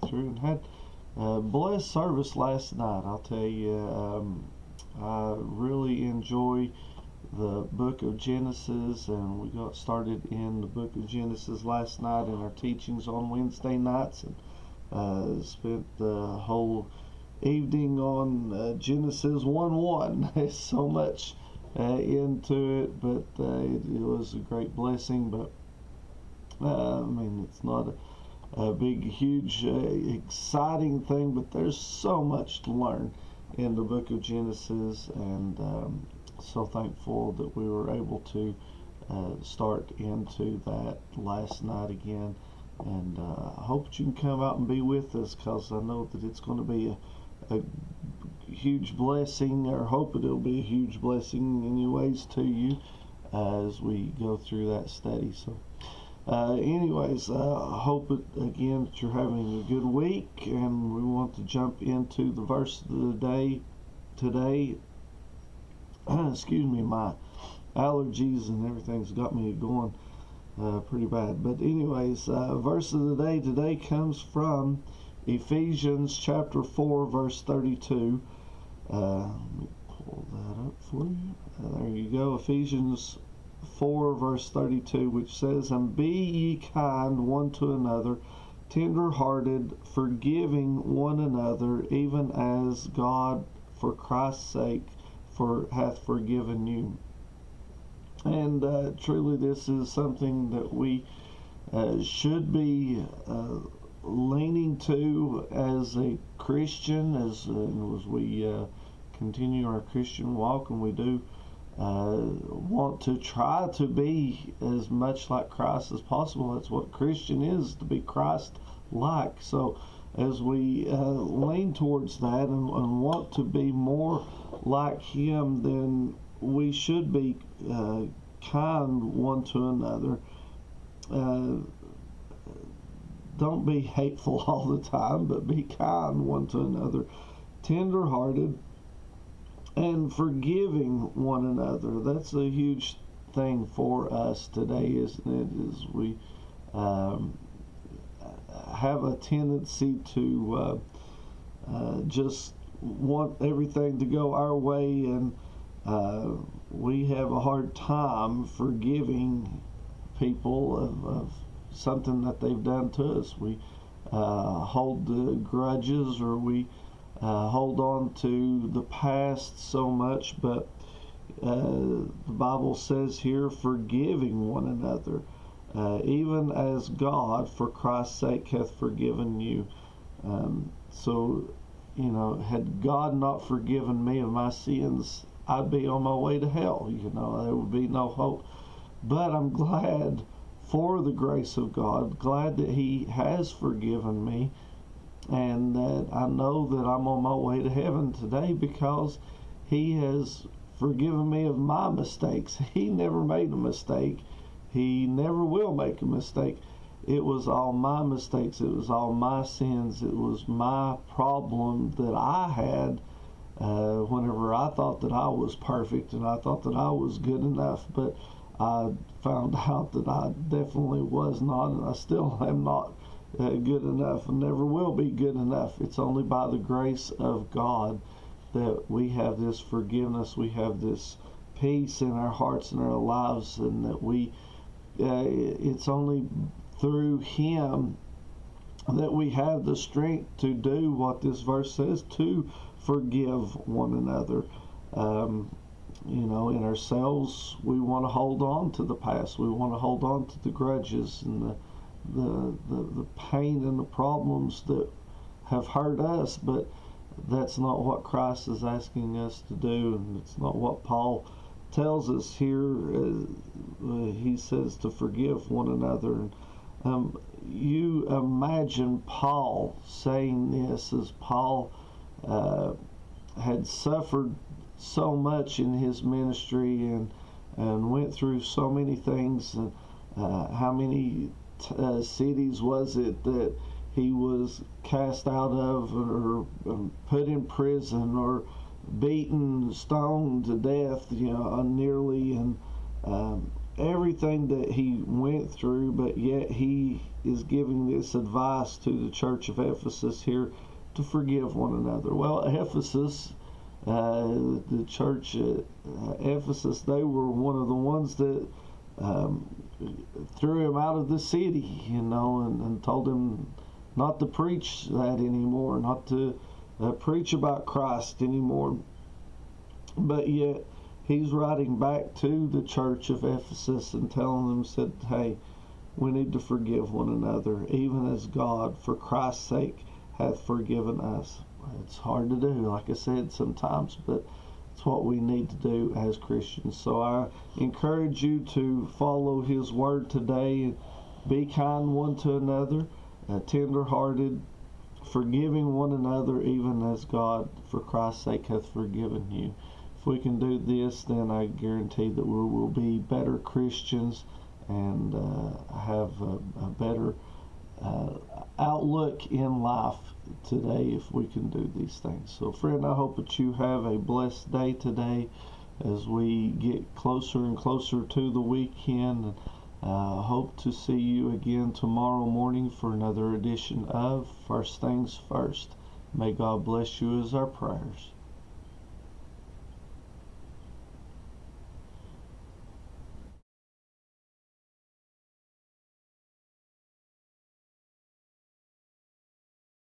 through and had a blessed service last night. I'll tell you, I really enjoy the book of Genesis, and we got started in the book of Genesis last night in our teachings on Wednesday nights, and spent the whole evening on Genesis 1:1. There's so much into it, but it was a great blessing. But it's not a big, huge, exciting thing, but there's so much to learn in the book of Genesis, and so thankful that we were able to start into that last night again. And I hope that you can come out and be with us, because I know that it's going to be a huge blessing, or hope that it'll be a huge blessing anyways to you as we go through that study. So anyways, I hope again that you're having a good week, and we want to jump into the verse of the day today. Excuse me, my allergies and everything's got me going pretty bad. But anyways, verse of the day today comes from Ephesians chapter 4, verse 32. Let me pull that up for you. There you go. Ephesians 4, verse 32, which says, "And be ye kind one to another, tender-hearted, forgiving one another, even as God for Christ's sake hath forgiven you." And truly this is something that we should be leaning to as a Christian, as we continue our Christian walk, and we do want to try to be as much like Christ as possible. That's what Christian is, to be Christ-like. So as we lean towards that and want to be more like Him, then we should be kind one to another. Don't be hateful all the time, but be kind one to another, tender-hearted, and forgiving one another. That's a huge thing for us today, isn't it? Is we have a tendency to just want everything to go our way, and we have a hard time forgiving people of something that they've done to us. We hold the grudges, or we hold on to the past so much, but the Bible says here, forgiving one another, even as God for Christ's sake hath forgiven you. So, had God not forgiven me of my sins, I'd be on my way to hell. There would be no hope. But I'm glad for the grace of God, glad that He has forgiven me, and that I know that I'm on my way to heaven today because He has forgiven me of my mistakes. He never made a mistake. He never will make a mistake. It was all my mistakes. It was all my sins. It was my problem that I had whenever I thought that I was perfect and I thought that I was good enough. But I found out that I definitely was not, and I still am not good enough and never will be good enough. It's only by the grace of God that we have this forgiveness, we have this peace in our hearts and our lives, and that it's only through Him that we have the strength to do what this verse says, to forgive one another. In ourselves, we want to hold on to the past. We want to hold on to the grudges and the pain and the problems that have hurt us, but that's not what Christ is asking us to do, and it's not what Paul tells us here. He says to forgive one another. You imagine Paul saying this, as Paul had suffered so much in his ministry and went through so many things. How many cities was it that he was cast out of, or put in prison, or beaten, stoned to death, nearly, and everything that he went through, but yet he is giving this advice to the church of Ephesus here to forgive one another. Well, Ephesus, the church at Ephesus, they were one of the ones that threw him out of the city, and told him not to preach that anymore, not to preach about Christ anymore. But yet, he's writing back to the church of Ephesus and telling them, said, hey, we need to forgive one another, even as God, for Christ's sake, hath forgiven us. It's hard to do, like I said, sometimes, but it's what we need to do as Christians. So I encourage you to follow his word today. Be kind one to another, tender-hearted, forgiving one another, even as God, for Christ's sake, hath forgiven you. If we can do this, then I guarantee that we will be better Christians and have a better outlook in life today if we can do these things. So, friend, I hope that you have a blessed day today as we get closer and closer to the weekend. Hope to see you again tomorrow morning for another edition of First Things First. May God bless you is our prayers.